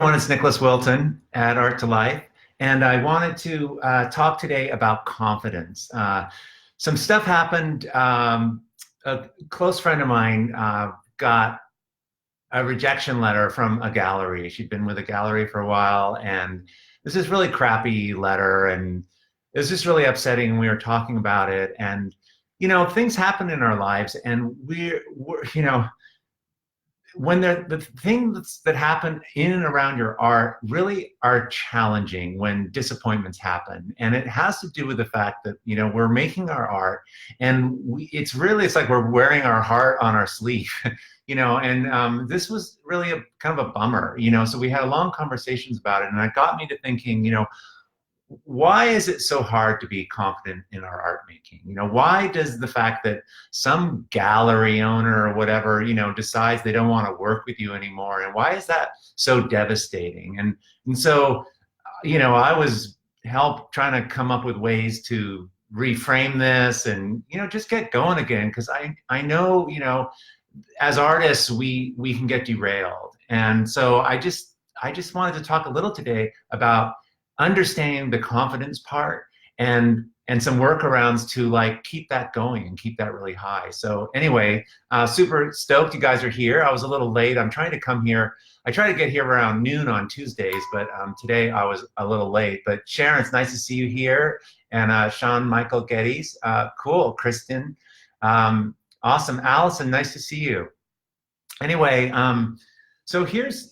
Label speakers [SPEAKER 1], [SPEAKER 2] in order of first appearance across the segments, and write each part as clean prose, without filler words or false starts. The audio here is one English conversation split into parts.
[SPEAKER 1] Everyone, it's Nicholas Wilton at Art to Life, and I wanted to talk today about confidence. Some stuff happened. A close friend of mine got a rejection letter from a gallery. She'd been with a gallery for a while, and this is really crappy letter, and it was just really upsetting. We were talking about it, and things happen in our lives, and we're when the things that happen in and around your art really are challenging when disappointments happen, and it has to do with the fact that we're making our art, and it's like we're wearing our heart on our sleeve. And this was really a kind of a bummer. So we had long conversations about it, and it got me to thinking, why is it so hard to be confident in our art making? Why does the fact that some gallery owner or whatever, decides they don't want to work with you anymore? And why is that so devastating? And so, I was trying to come up with ways to reframe this and, just get going again. Cause I know, as artists, we can get derailed. And so I just wanted to talk a little today about understanding the confidence part and some workarounds to like keep that going and keep that really high. So anyway, super stoked you guys are here. I was a little late. I'm trying to come here. I try to get here around noon on Tuesdays, but today I was a little late. But Sharon, it's nice to see you here. And Sean Michael Geddes, cool. Kristen, awesome. Allison, nice to see you. Anyway, so here's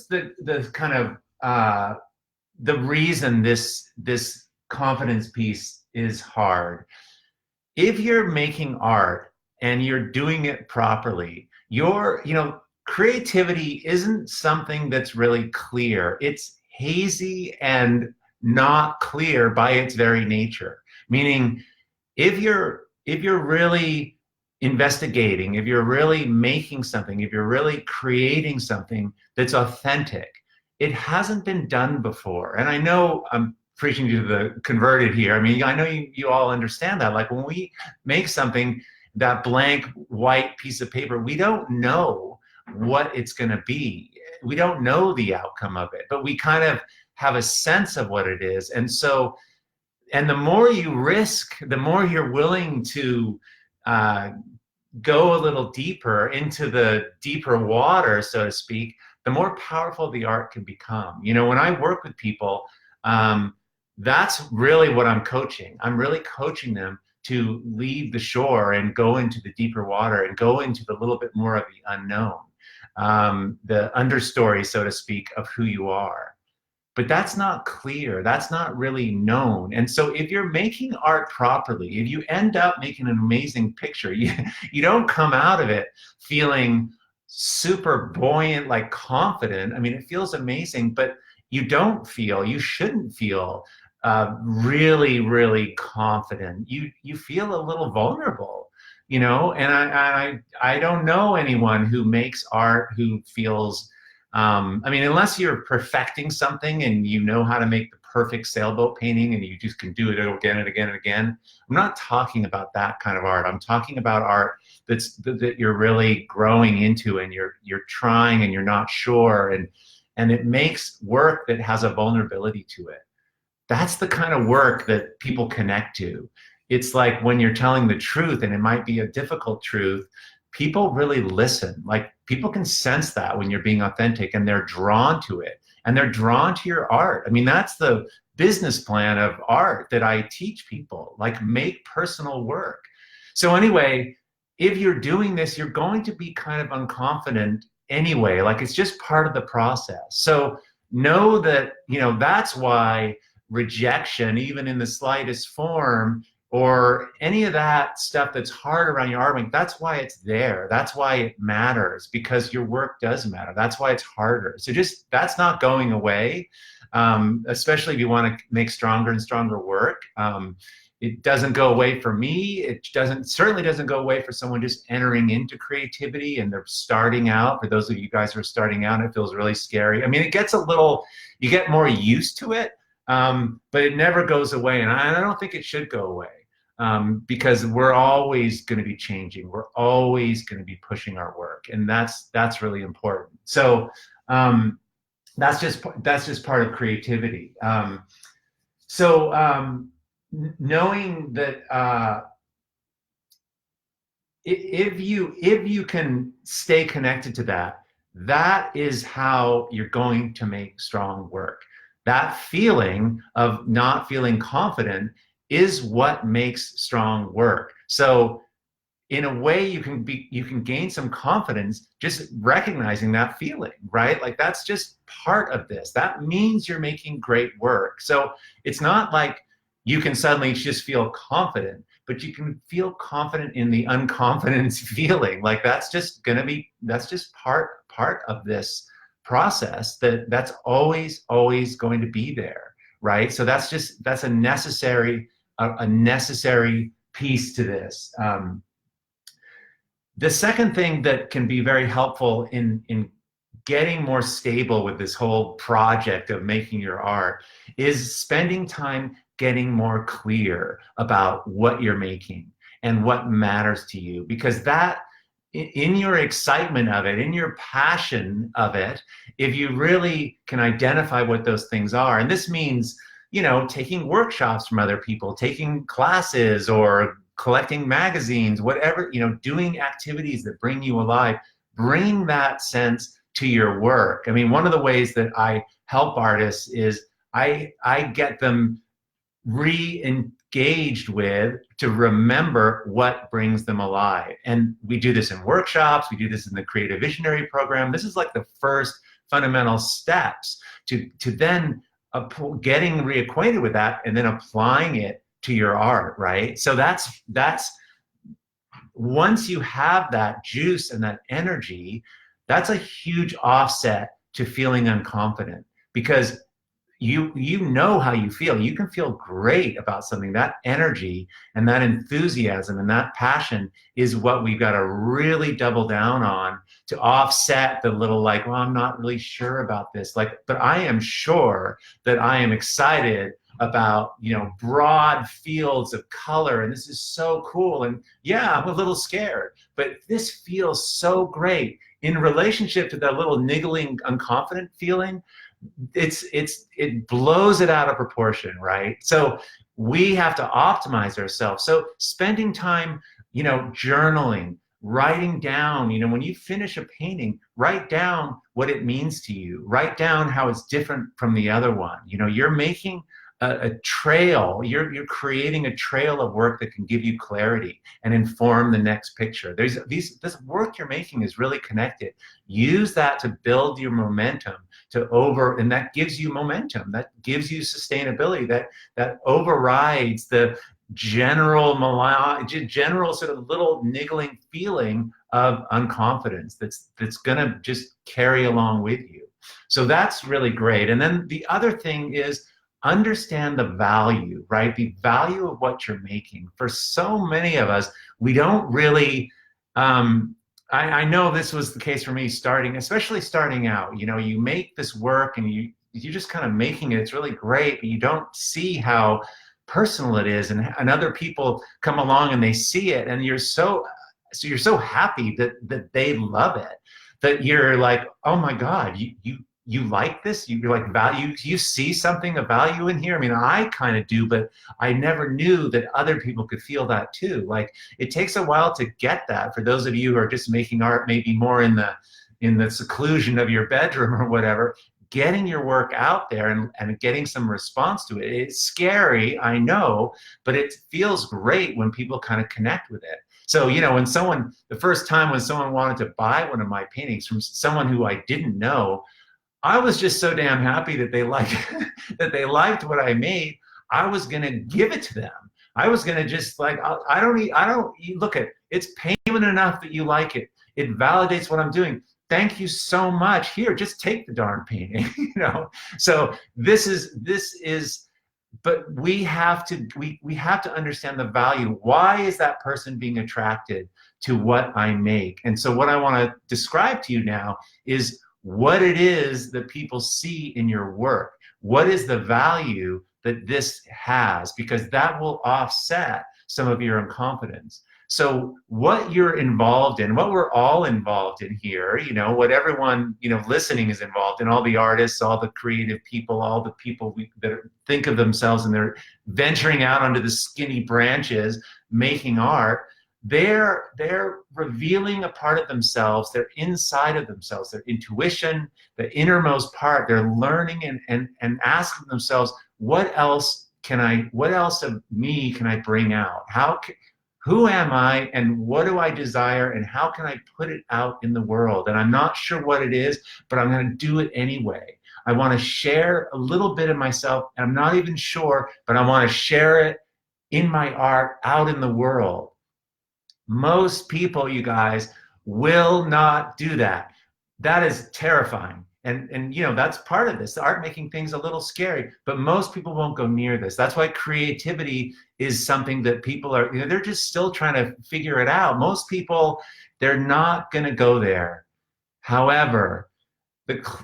[SPEAKER 1] the kind of the reason this confidence piece is hard. If you're making art and you're doing it properly, creativity isn't something that's really clear. It's hazy and not clear by its very nature. Meaning, if you're really investigating, if you're really making something, if you're really creating something that's authentic, it hasn't been done before. And I know I'm preaching to the converted here. I mean, I know you all understand that. Like when we make something, that blank white piece of paper, we don't know what it's going to be. We don't know the outcome of it, but we kind of have a sense of what it is. And so, and the more you risk, the more you're willing to go a little deeper into the deeper water, so to speak, the more powerful the art can become. When I work with people, that's really what I'm coaching. I'm really coaching them to leave the shore and go into the deeper water and go into the little bit more of the unknown, the understory, so to speak, of who you are. But that's not clear. That's not really known. And so if you're making art properly, if you end up making an amazing picture, you don't come out of it feeling super buoyant, like confident. I mean, it feels amazing, but you shouldn't feel really, really confident. You feel a little vulnerable, and I don't know anyone who makes art who feels, I mean, unless you're perfecting something and you know how to make the perfect sailboat painting and you just can do it again and again and again. I'm not talking about that kind of art. I'm talking about art that you're really growing into, and you're trying and you're not sure, and it makes work that has a vulnerability to it. That's the kind of work that people connect to. It's like when you're telling the truth, and it might be a difficult truth, people really listen. Like people can sense that when you're being authentic, and they're drawn to it, and they're drawn to your art. I mean, that's the business plan of art that I teach people, like make personal work. So anyway, if you're doing this, you're going to be kind of unconfident anyway. Like it's just part of the process. So know that, that's why rejection, even in the slightest form, or any of that stuff that's hard around your artwork, that's why it's there. That's why it matters, because your work does matter. That's why it's harder. So that's not going away, especially if you want to make stronger and stronger work. It doesn't go away for me. It certainly doesn't go away for someone just entering into creativity and they're starting out. For those of you guys who are starting out, it feels really scary. I mean, it gets you get more used to it, but it never goes away. And I don't think it should go away. Because we're always going to be changing. We're always going to be pushing our work, and that's really important. So that's just part of creativity. So knowing that if you can stay connected to that, that is how you're going to make strong work. That feeling of not feeling confident is what makes strong work. So in a way you can gain some confidence just recognizing that feeling, right? Like that's just part of this. That means you're making great work. So it's not like you can suddenly just feel confident, but you can feel confident in the unconfidence feeling. Like that's just part of this process that's always going to be there, right? So that's a necessary piece to this. The second thing that can be very helpful in getting more stable with this whole project of making your art is spending time getting more clear about what you're making and what matters to you, because that in your excitement of it, in your passion of it, if you really can identify what those things are, and this means, you know, taking workshops from other people, taking classes or collecting magazines, whatever, you know, doing activities that bring you alive, bring that sense to your work. I mean, one of the ways that I help artists is I get them re-engaged with to remember what brings them alive. And we do this in workshops, we do this in the Creative Visionary program. This is like the first fundamental steps to then getting reacquainted with that and then applying it to your art, right? So that's once you have that juice and that energy, that's a huge offset to feeling unconfident, because you know how you feel. You can feel great about something. That energy and that enthusiasm and that passion is what we've got to really double down on to offset the little like, well, I'm not really sure about this. Like, but I am sure that I am excited about, you know, broad fields of color, and this is so cool. And yeah, I'm a little scared, but this feels so great. In relationship to that little niggling, unconfident feeling, it blows it out of proportion, right? So we have to optimize ourselves. So spending time, you know, journaling, writing down, you know, when you finish a painting, write down what it means to you, write down how it's different from the other one. You know, you're making a trail, you're creating a trail of work that can give you clarity and inform the next picture. This work you're making is really connected. Use that to build your momentum and that gives you momentum, that gives you sustainability, that overrides the general sort of little niggling feeling of unconfidence that's gonna just carry along with you. So that's really great. And then the other thing is, understand the value, right? The value of what you're making. For so many of us, we don't really, I know this was the case for me especially starting out. You know, you make this work and you're just kind of making it. It's really great, but you don't see how personal it is, and other people come along and they see it, and you're so happy that they love it, that you're like, oh my God, you like this? You're like, value, you see something of value in here? I mean, I kind of do, but I never knew that other people could feel that too. Like, it takes a while to get that. For those of you who are just making art, maybe more in the seclusion of your bedroom or whatever, getting your work out there and getting some response to it. It's scary, I know, but it feels great when people kind of connect with it. So, you know, the first time when someone wanted to buy one of my paintings from someone who I didn't know, I was just so damn happy that they liked that they liked what I made. I was gonna give it to them. I was gonna just like, I don't look at it's payment enough that you like it. It validates what I'm doing. Thank you so much. Here, just take the darn painting. You know. So this is. But we have to understand the value. Why is that person being attracted to what I make? And so what I want to describe to you now is what it is that people see in your work. What is the value that this has? Because that will offset some of your incompetence. So what you're involved in, what we're all involved in here, what everyone, listening is involved in, all the artists, all the creative people, all the people that think of themselves and they're venturing out onto the skinny branches, making art, they're revealing a part of themselves, they're inside of themselves, their intuition, the innermost part, they're learning and asking themselves, what else of me can I bring out? Who am I and what do I desire and how can I put it out in the world? And I'm not sure what it is, but I'm going to do it anyway. I want to share a little bit of myself. And I'm not even sure, but I want to share it in my art out in the world. Most people, you guys, will not do that. That is terrifying. And that's part of this. The art making thing's a little scary, but most people won't go near this. That's why creativity is something that people are, they're just still trying to figure it out. Most people, they're not going to go there. However,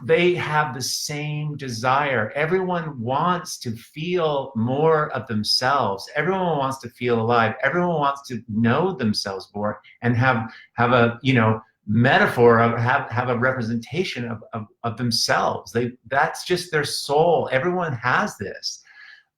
[SPEAKER 1] they have the same desire. Everyone wants to feel more of themselves. Everyone wants to feel alive. Everyone wants to know themselves more and have a metaphor of have a representation of themselves. That's just their soul. Everyone has this.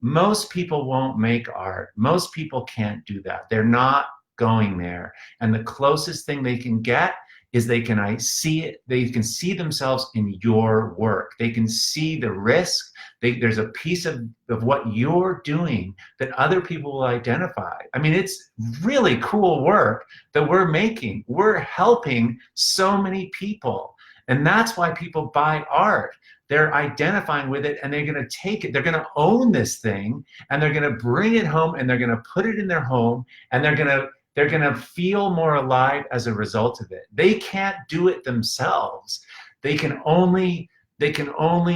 [SPEAKER 1] Most people won't make art. Most people can't do that. They're not going there. And the closest thing they can get is they can see themselves in your work. They can see the risk. There's a piece of what you're doing that other people will identify. I mean, it's really cool work that we're making. We're helping so many people. And that's why people buy art. They're identifying with it and they're going to take it. They're going to own this thing and they're going to bring it home and they're going to put it in their home and they're going to feel more alive as a result of it. They can't do it themselves. They can only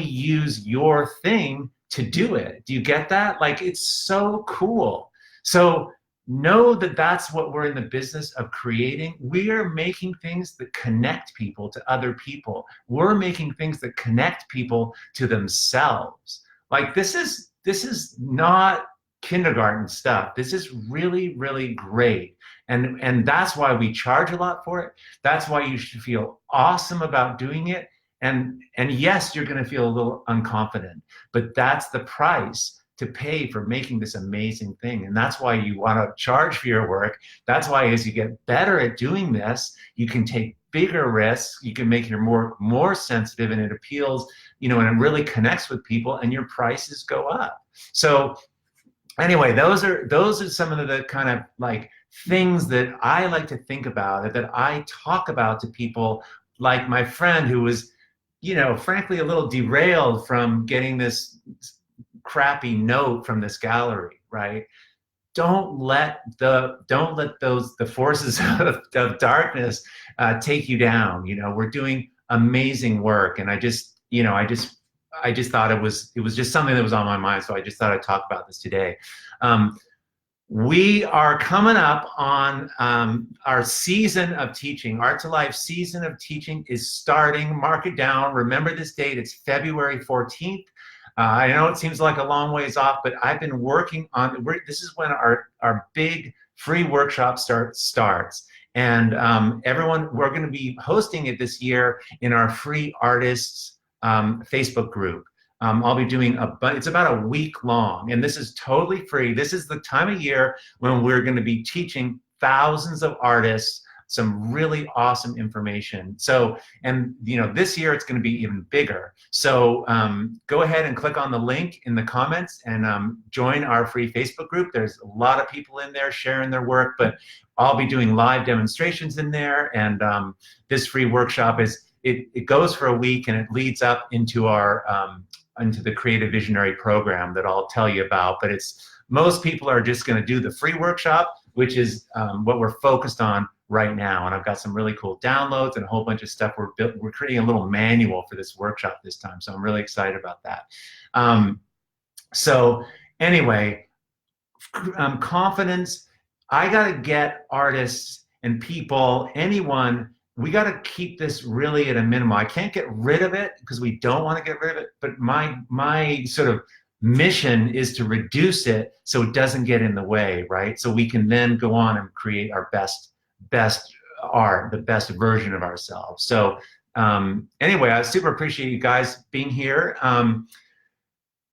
[SPEAKER 1] use your thing to do it. Do you get that? Like, it's so cool. So know that that's what we're in the business of creating. We are making things that connect people to other people. We're making things that connect people to themselves. Like, this is not kindergarten stuff. This is really, really great. And that's why we charge a lot for it. That's why you should feel awesome about doing it. And yes, you're going to feel a little unconfident, but that's the price to pay for making this amazing thing. And that's why you want to charge for your work. That's why as you get better at doing this, you can take bigger risks. You can make your more sensitive and it appeals, and it really connects with people and your prices go up. So anyway, those are some of the kind of like things that I like to think about, that I talk about to people, like my friend who was, frankly, a little derailed from getting this crappy note from this gallery, right? Don't let the forces of darkness take you down. We're doing amazing work, and I just thought it was just something that was on my mind, so I just thought I'd talk about this today. We are coming up on our season of teaching. Art to Life season of teaching is starting. Mark it down. Remember this date. It's February 14th. I know it seems like a long ways off, but I've been working on, this is when our big free workshop starts. And everyone, we're going to be hosting it this year in our free artists Facebook group. I'll be doing it's about a week long, and this is totally free. This is the time of year when we're going to be teaching thousands of artists some really awesome information. So, and this year it's going to be even bigger. So go ahead and click on the link in the comments and join our free Facebook group. There's a lot of people in there sharing their work, but I'll be doing live demonstrations in there. And this free workshop it goes for a week and it leads up into our into the Creative Visionary program that I'll tell you about. But most people are just going to do the free workshop, which is what we're focused on right now. And I've got some really cool downloads and a whole bunch of stuff. We're creating a little manual for this workshop this time, so I'm really excited about that. So anyway, confidence. I got to get artists and people, anyone. We got to keep this really at a minimum. I can't get rid of it because we don't want to get rid of it. But my sort of mission is to reduce it so it doesn't get in the way, right? So we can then go on and create our best art, the best version of ourselves. So anyway, I super appreciate you guys being here.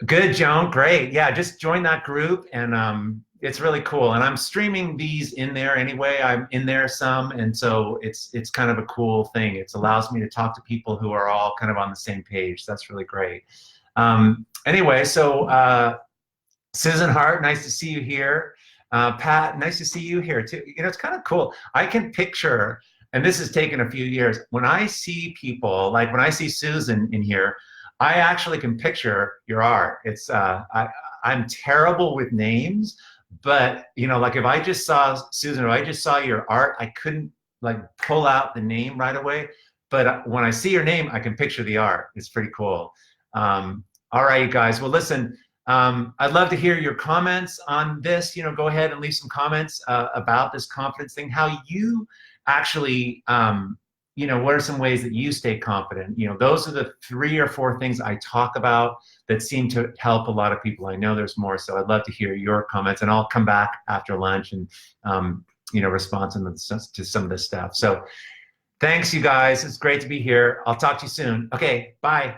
[SPEAKER 1] Good, Joan. Great. Yeah, just join that group, and it's really cool. And I'm streaming these in there anyway. I'm in there some, and so it's kind of a cool thing. It allows me to talk to people who are all kind of on the same page. So that's really great. Anyway, so Susan Hart, nice to see you here. Pat, nice to see you here too. You know, it's kind of cool. I can picture, and this has taken a few years, when I see people, like when I see Susan in here, I actually can picture your art. It's I'm terrible with names, but you know, like if I just saw Susan, if I just saw your art, I couldn't like pull out the name right away. But when I see your name, I can picture the art. It's pretty cool. All right, you guys. Well, listen, I'd love to hear your comments on this. You know, go ahead and leave some comments about this confidence thing, how you actually you know, what are some ways that you stay confident? You know, those are the 3 or 4 things I talk about that seem to help a lot of people. I know there's more, so I'd love to hear your comments, and I'll come back after lunch and, you know, respond to some of this stuff. So thanks, you guys. It's great to be here. I'll talk to you soon. Okay, bye.